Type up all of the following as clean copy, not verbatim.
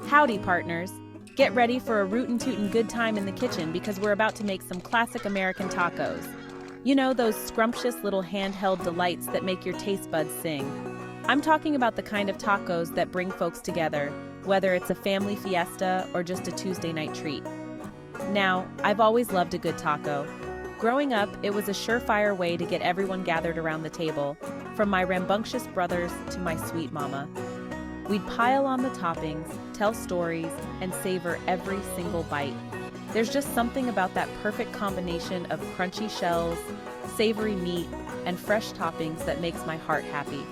Howdy, partners. Get ready for a rootin' tootin' good time in the kitchen because we're about to make some classic American tacos. You know, those scrumptious little handheld delights that make your taste buds sing. I'm talking about the kind of tacos that bring folks together, whether it's a family fiesta or just a Tuesday night treat. Now, I've always loved a good taco. Growing up, it was a surefire way to get everyone gathered around the table, from my rambunctious brothers to my sweet mama. We'd pile on the toppings, tell stories, and savor every single bite. There's just something about that perfect combination of crunchy shells, savory meat, and fresh toppings that makes my heart happy.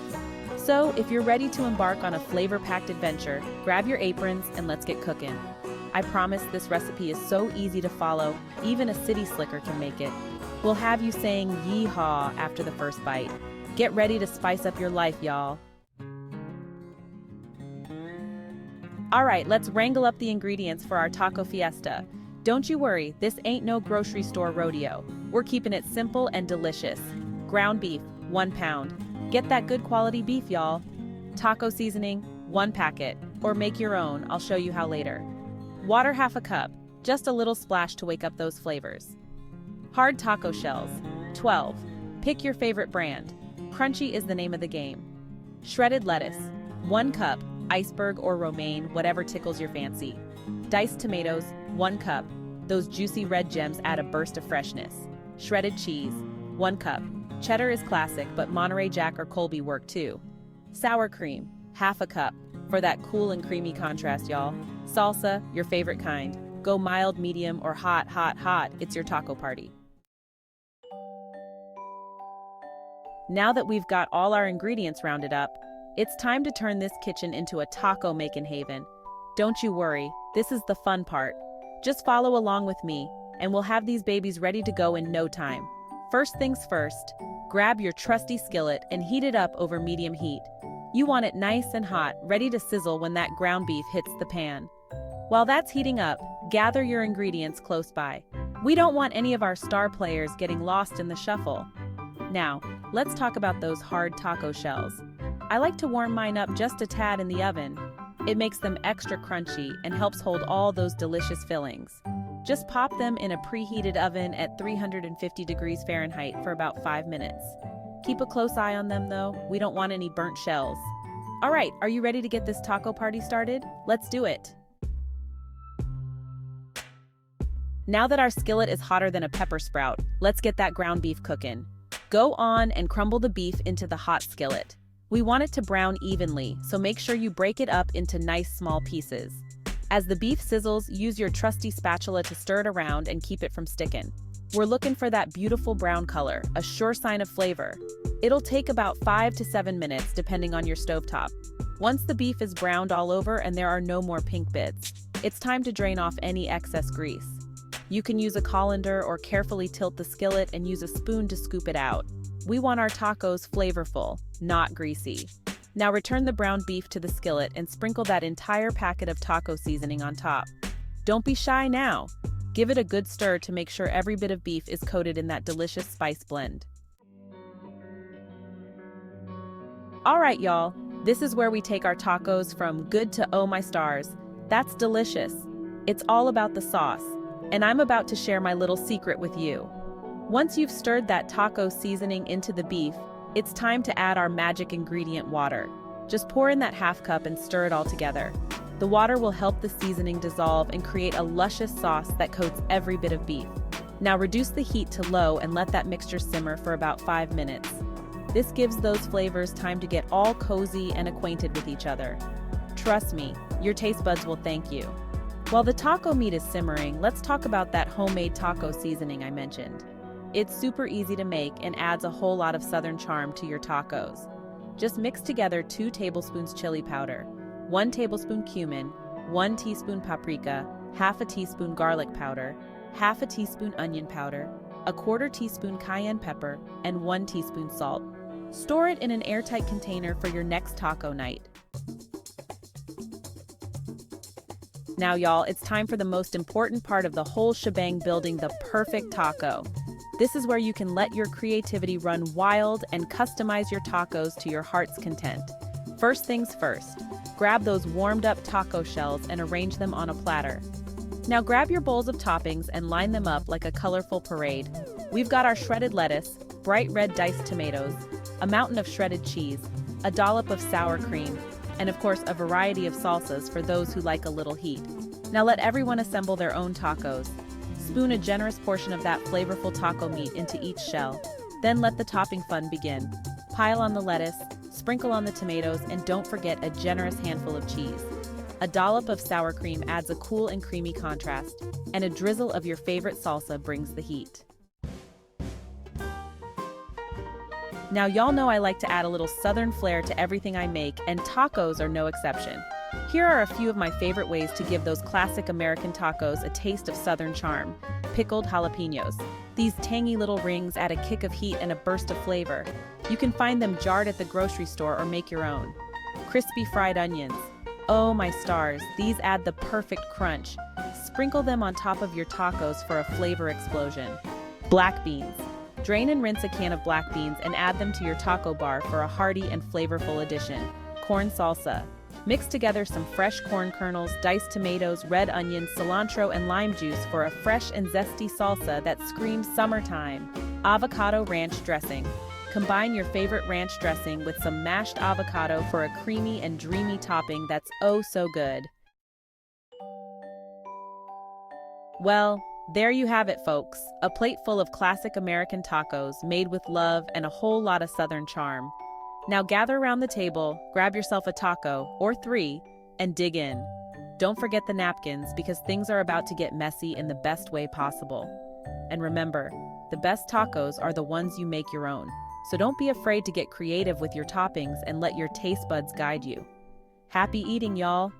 So, if you're ready to embark on a flavor-packed adventure, grab your aprons and let's get cooking. I promise this recipe is so easy to follow, even a city slicker can make it. We'll have you saying yeehaw after the first bite. Get ready to spice up your life, y'all. Alright, let's wrangle up the ingredients for our taco fiesta. Don't you worry, this ain't no grocery store rodeo. We're keeping it simple and delicious. Ground beef, 1 pound. Get that good quality beef, y'all. Taco seasoning, 1 packet. Or make your own, I'll show you how later. Water, 1/2 cup. Just a little splash to wake up those flavors. Hard taco shells, 12. Pick your favorite brand. Crunchy is the name of the game. Shredded lettuce, 1 cup. Iceberg or romaine, whatever tickles your fancy. Diced tomatoes, 1 cup. Those juicy red gems add a burst of freshness. Shredded cheese, 1 cup. Cheddar is classic, but Monterey Jack or Colby work too. Sour cream, 1/2 cup. For that cool and creamy contrast, y'all. Salsa, your favorite kind. Go mild, medium, or hot, hot, hot. It's your taco party. Now that we've got all our ingredients rounded up, it's time to turn this kitchen into a taco-making haven. Don't you worry, this is the fun part. Just follow along with me, and we'll have these babies ready to go in no time. First things first, grab your trusty skillet and heat it up over medium heat. You want it nice and hot, ready to sizzle when that ground beef hits the pan. While that's heating up, gather your ingredients close by. We don't want any of our star players getting lost in the shuffle. Now, let's talk about those hard taco shells. I like to warm mine up just a tad in the oven. It makes them extra crunchy and helps hold all those delicious fillings. Just pop them in a preheated oven at 350 degrees Fahrenheit for about 5 minutes. Keep a close eye on them though, we don't want any burnt shells. Alright, are you ready to get this taco party started? Let's do it! Now that our skillet is hotter than a pepper sprout, let's get that ground beef cooking. Go on and crumble the beef into the hot skillet. We want it to brown evenly, so make sure you break it up into nice small pieces. As the beef sizzles, use your trusty spatula to stir it around and keep it from sticking. We're looking for that beautiful brown color, a sure sign of flavor. It'll take about 5 to 7 minutes depending on your stovetop. Once the beef is browned all over and there are no more pink bits, it's time to drain off any excess grease. You can use a colander or carefully tilt the skillet and use a spoon to scoop it out. We want our tacos flavorful, not greasy. Now return the browned beef to the skillet and sprinkle that entire packet of taco seasoning on top. Don't be shy now. Give it a good stir to make sure every bit of beef is coated in that delicious spice blend. Alright y'all, this is where we take our tacos from good to oh my stars. That's delicious. It's all about the sauce, and I'm about to share my little secret with you. Once you've stirred that taco seasoning into the beef, it's time to add our magic ingredient, water. Just pour in that 1/2 cup and stir it all together. The water will help the seasoning dissolve and create a luscious sauce that coats every bit of beef. Now reduce the heat to low and let that mixture simmer for about 5 minutes. This gives those flavors time to get all cozy and acquainted with each other. Trust me, your taste buds will thank you. While the taco meat is simmering, let's talk about that homemade taco seasoning I mentioned. It's super easy to make and adds a whole lot of southern charm to your tacos. Just mix together 2 tablespoons chili powder, 1 tablespoon cumin, 1 teaspoon paprika, 1/2 teaspoon garlic powder, 1/2 teaspoon onion powder, 1/4 teaspoon cayenne pepper, and 1 teaspoon salt. Store it in an airtight container for your next taco night. Now y'all, it's time for the most important part of the whole shebang, building the perfect taco. This is where you can let your creativity run wild and customize your tacos to your heart's content. First things first, grab those warmed up taco shells and arrange them on a platter. Now grab your bowls of toppings and line them up like a colorful parade. We've got our shredded lettuce, bright red diced tomatoes, a mountain of shredded cheese, a dollop of sour cream, and of course a variety of salsas for those who like a little heat. Now let everyone assemble their own tacos. Spoon a generous portion of that flavorful taco meat into each shell. Then let the topping fun begin. Pile on the lettuce, sprinkle on the tomatoes, and don't forget a generous handful of cheese. A dollop of sour cream adds a cool and creamy contrast, and a drizzle of your favorite salsa brings the heat. Now y'all know I like to add a little southern flair to everything I make, and tacos are no exception. Here are a few of my favorite ways to give those classic American tacos a taste of southern charm. Pickled jalapenos. These tangy little rings add a kick of heat and a burst of flavor. You can find them jarred at the grocery store or make your own. Crispy fried onions. Oh my stars, these add the perfect crunch. Sprinkle them on top of your tacos for a flavor explosion. Black beans. Drain and rinse a can of black beans and add them to your taco bar for a hearty and flavorful addition. Corn salsa. Mix together some fresh corn kernels, diced tomatoes, red onions, cilantro, and lime juice for a fresh and zesty salsa that screams summertime. Avocado ranch dressing. Combine your favorite ranch dressing with some mashed avocado for a creamy and dreamy topping that's oh so good. Well, there you have it, folks. A plate full of classic American tacos made with love and a whole lot of southern charm. Now gather around the table, grab yourself a taco, or 3, and dig in. Don't forget the napkins because things are about to get messy in the best way possible. And remember, the best tacos are the ones you make your own. So don't be afraid to get creative with your toppings and let your taste buds guide you. Happy eating, y'all!